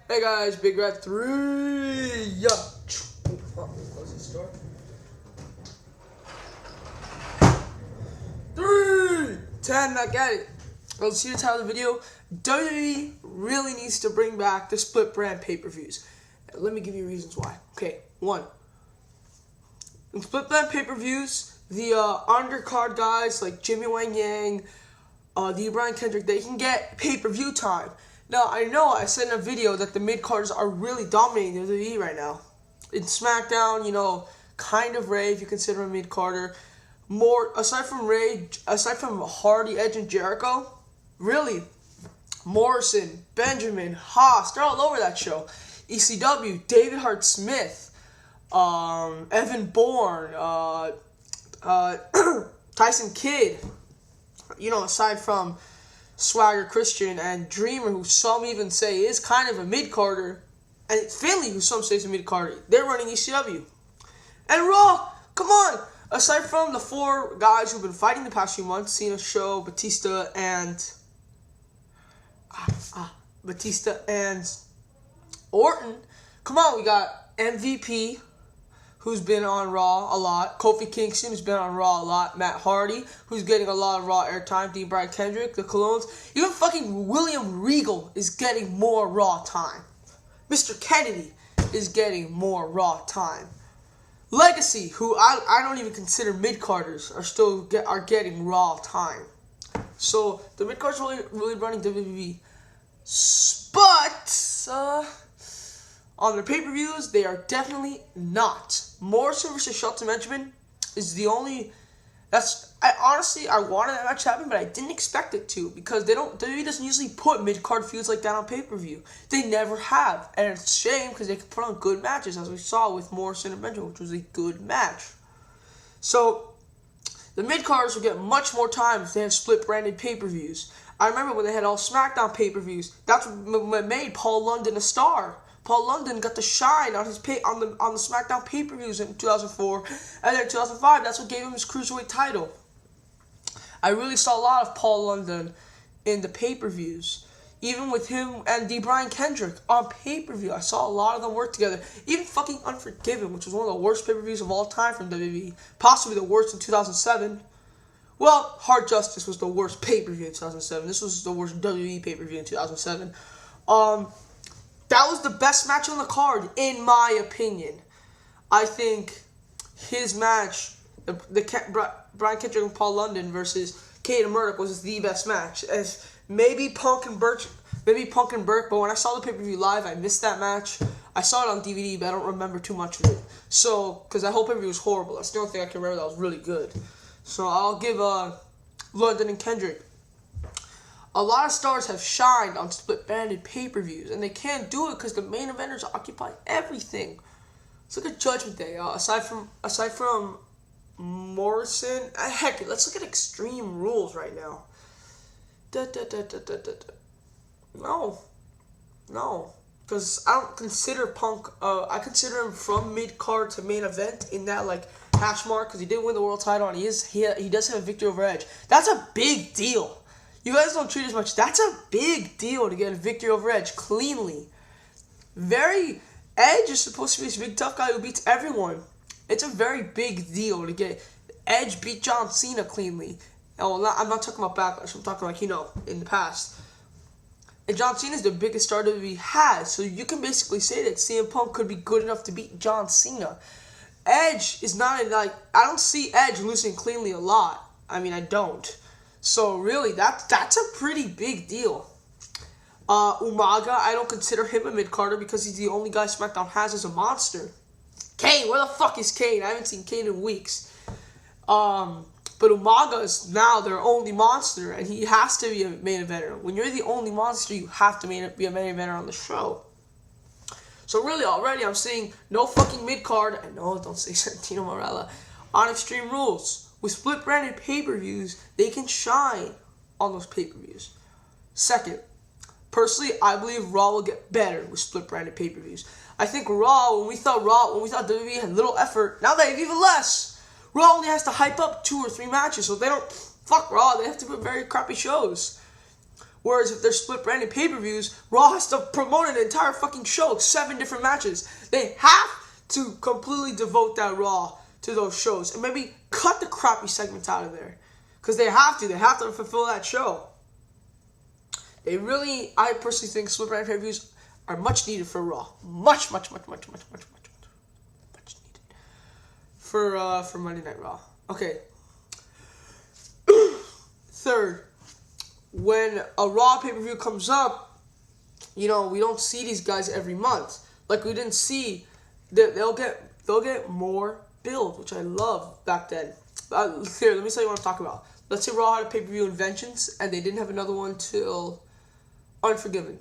Hey guys, Big Red 3. Yeah. Close this door. 3, 10. I got it. Well, see the title of the video. WWE really needs to bring back the split brand pay-per-views. Let me give you reasons why. Okay, 1. In split brand pay-per-views, the undercard guys like Jimmy Wang Yang, the Brian Kendrick, they can get pay-per-view time. Now, I know I said in a video that the mid-carders are really dominating the WWE right now. In SmackDown, you know, kind of Ray, if you consider him mid-carder. More, aside from Ray, aside from Hardy, Edge, and Jericho, really, Morrison, Benjamin, Haas, they're all over that show. ECW, David Hart Smith, Evan Bourne, Tyson Kidd, you know, aside from Swagger Christian and Dreamer, who some even say is kind of a mid-carder, and Finley, who some say is a mid-carder, they're running ECW. And Raw, come on! Aside from the 4 guys who've been fighting the past few months, Cena, Show, Batista, and Orton, come on, we got MVP, who's been on Raw a lot, Kofi Kingston, who's been on Raw a lot, Matt Hardy, who's getting a lot of Raw airtime, D. Brian Kendrick, the Colognes, even fucking William Regal is getting more Raw time. Mr. Kennedy is getting more Raw time. Legacy, who I don't even consider mid-carders, are getting Raw time. So the mid-carders really running WWE. But on the pay-per-views, they are definitely not. Morrison versus Shelton Benjamin is the only. I wanted that match to happen, but I didn't expect it to, because WWE doesn't usually put mid-card feuds like that on pay-per-view. They never have, and it's a shame because they could put on good matches, as we saw with Morrison and Benjamin, which was a good match. So the mid-carders will get much more time if they have split-branded pay-per-views. I remember when they had all SmackDown pay-per-views. That's what made Paul London a star. Paul London got to shine on his on the SmackDown pay-per-views in 2004, and then in 2005, that's what gave him his Cruiserweight title. I really saw a lot of Paul London in the pay-per-views. Even with him and D. Brian Kendrick on pay-per-view, I saw a lot of them work together. Even fucking Unforgiven, which was one of the worst pay-per-views of all time from WWE, possibly the worst in 2007. Well, Hard Justice was the worst pay-per-view in 2007. This was the worst WWE pay-per-view in 2007. That was the best match on the card, in my opinion. I think his match, Brian Kendrick and Paul London versus Cade and Murdoch, was the best match. As maybe Punk and Burke, but when I saw the pay-per-view live, I missed that match. I saw it on DVD, but I don't remember too much of it. So, because that whole pay-per-view was horrible. That's the only thing I can remember that was really good. So I'll give London and Kendrick. A lot of stars have shined on split-banded pay-per-views, and they can't do it because the main eventers occupy everything. Let's look at Judgment Day. Aside from Morrison, heck, let's look at Extreme Rules right now. No, because I don't consider Punk. I consider him from mid-card to main event in that like hash mark, because he did win the world title and he does have a victory over Edge. That's a big deal. You guys don't treat it as much. That's a big deal to get a victory over Edge cleanly. Edge is supposed to be this big tough guy who beats everyone. It's a very big deal to get Edge beat John Cena cleanly. Oh, I'm not talking about Backlash. I'm talking like, in the past. And John Cena is the biggest star WWE has. So you can basically say that CM Punk could be good enough to beat John Cena. Edge is not I don't see Edge losing cleanly a lot. I mean, I don't. So really, that's a pretty big deal. Umaga, I don't consider him a mid-carder because he's the only guy SmackDown has as a monster. Kane, where the fuck is Kane? I haven't seen Kane in weeks. But Umaga is now their only monster, and he has to be a main eventer. When you're the only monster, you have to be a main eventer on the show. So really, already I'm seeing no fucking mid-card, and no, don't say Santino Marella, on Extreme Rules. With split-branded pay-per-views, they can shine on those pay-per-views. Second, personally, I believe Raw will get better with split-branded pay-per-views. I think Raw, when we thought WWE had little effort, now they have even less. Raw only has to hype up 2 or 3 matches, so they don't fuck Raw. They have to put very crappy shows. Whereas if they're split branded pay-per-views, Raw has to promote an entire fucking show, 7 different matches. They have to completely devote that Raw to those shows and maybe cut the crappy segments out of there. Because they have to fulfill that show. I personally think split brand pay-per-views are much needed for Raw. Much needed. For Monday Night Raw. Okay. Third, when a Raw pay-per-view comes up, we don't see these guys every month. Like we didn't see they'll get more build, which I loved back then. Here, let me tell you what I'm talking about. Let's say Raw had a pay-per-view in Vengeance, and they didn't have another one till Unforgiven.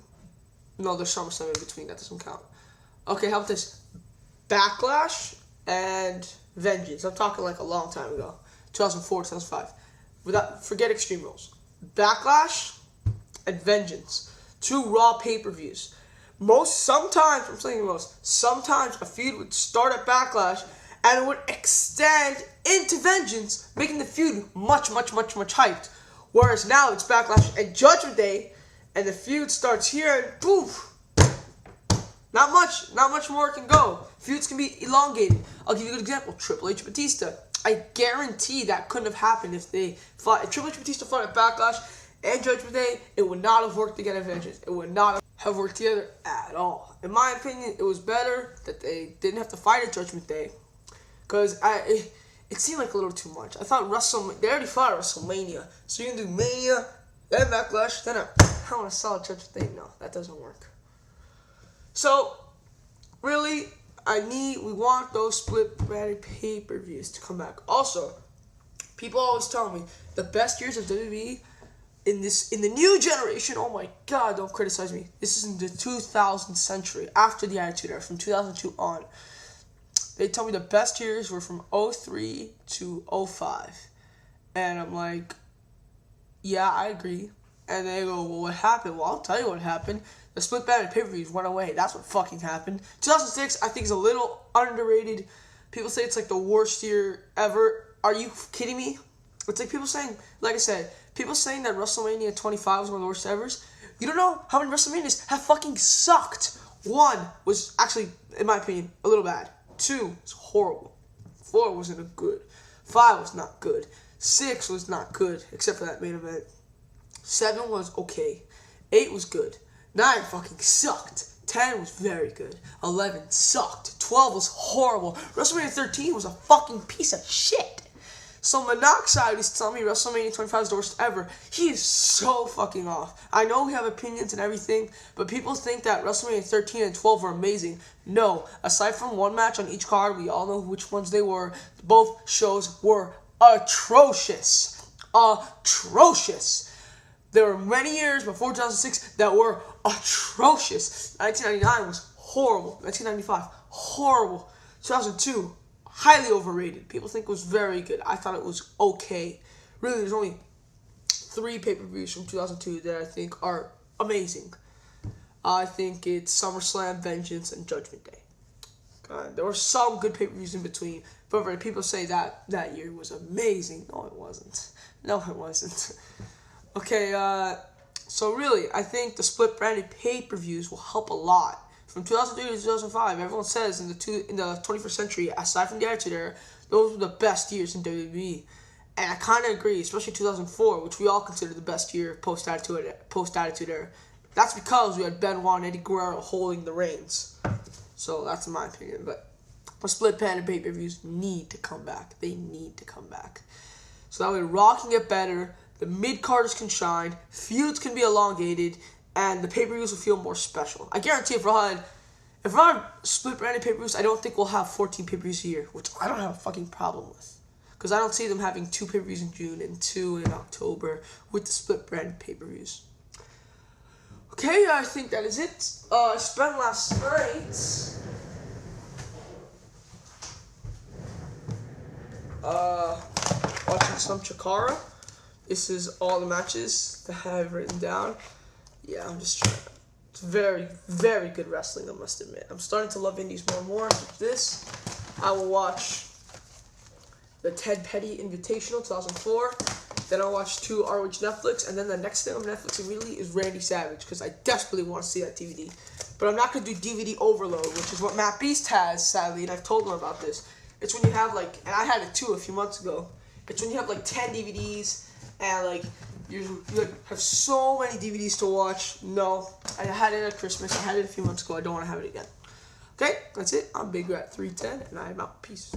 No, there's SummerSlam in between. That doesn't count. Okay, how about this? Backlash and Vengeance. I'm talking like a long time ago. 2004, 2005. Forget Extreme Rules. Backlash and Vengeance. 2 Raw pay-per-views. Sometimes a feud would start at Backlash and it would extend into Vengeance, making the feud much hyped. Whereas now it's Backlash and Judgment Day, and the feud starts here and poof. Not much more can go. Feuds can be elongated. I'll give you a good example. Triple H Batista. I guarantee that couldn't have happened if Triple H Batista fought at Backlash and Judgment Day. It would not have worked together. Vengeance. It would not have worked together at all. In my opinion, it was better that they didn't have to fight at Judgment Day, because it seemed like a little too much. I thought they already fought at WrestleMania, so you can do Mania, then Backlash, then I want to sell Judgment Day. No, that doesn't work. So, really, we want those split branded pay-per-views to come back. Also, people always tell me the best years of WWE in the new generation. Oh my God, don't criticize me. This is in the 2000th century, after the Attitude Era, from 2002 on. They tell me the best years were from 03 to 05. And I'm like, yeah, I agree. And they go, well, what happened? Well, I'll tell you what happened. The split branded pay-per-views went away. That's what fucking happened. 2006, I think, is a little underrated. People say it's like the worst year ever. Are you kidding me? It's like people saying, like I said, people saying that WrestleMania 25 was one of the worst ever. You don't know how many WrestleManias have fucking sucked. 1 was actually, in my opinion, a little bad. 2 was horrible. 4 wasn't good. 5 was not good. 6 was not good, except for that main event. 7 was okay. 8 was good. 9 fucking sucked. 10 was very good. 11 sucked. 12 was horrible. WrestleMania 13 was a fucking piece of shit. So Monoxide is telling me WrestleMania 25 is the worst ever. He is so fucking off. I know we have opinions and everything, but people think that WrestleMania 13 and 12 were amazing. No. Aside from one match on each card, we all know which ones they were. Both shows were atrocious. Atrocious. There were many years before 2006 that were atrocious. 1999 was horrible. 1995, horrible. 2002, highly overrated. People think it was very good. I thought it was okay. Really, there's only 3 pay-per-views from 2002 that I think are amazing. I think it's SummerSlam, Vengeance, and Judgment Day. There were some good pay-per-views in between, but people say that year was amazing. No, it wasn't. No, it wasn't. Okay, so really, I think the split-branded pay-per-views will help a lot. From 2003 to 2005, everyone says in the 21st century, aside from the Attitude Era, those were the best years in WWE. And I kind of agree, especially 2004, which we all consider the best year post-Attitude Era. That's because we had Benoit and Eddie Guerrero holding the reins. So that's my opinion. But the split-branded pay-per-views need to come back. They need to come back. So that way Raw can get better, the mid-carders can shine, feuds can be elongated, and the pay-per-views will feel more special. I guarantee if Raw had split-branded pay-per-views, I don't think we'll have 14 pay-per-views a year, which I don't have a fucking problem with. Because I don't see them having 2 pay-per-views in June and 2 in October with the split-branded pay-per-views. Okay, I think that is it. I spent last night watching some Chikara. This is all the matches that I have written down. Yeah, I'm just trying. It's very, very good wrestling, I must admit. I'm starting to love indies more and more. With this, I will watch the Ted Petty Invitational 2004. Then I'll watch 2 ROH Netflix, and then the next thing on Netflix immediately is Randy Savage, because I desperately want to see that DVD. But I'm not going to do DVD overload, which is what Matt Beast has, sadly, and I've told him about this. It's when you have, like, and I had it too a few months ago. It's when you have, like, 10 DVDs, and, like, you have so many DVDs to watch. No, I had it at Christmas. I had it a few months ago. I don't want to have it again. Okay, that's it. I'm Big Rat 310, and I'm out. Peace.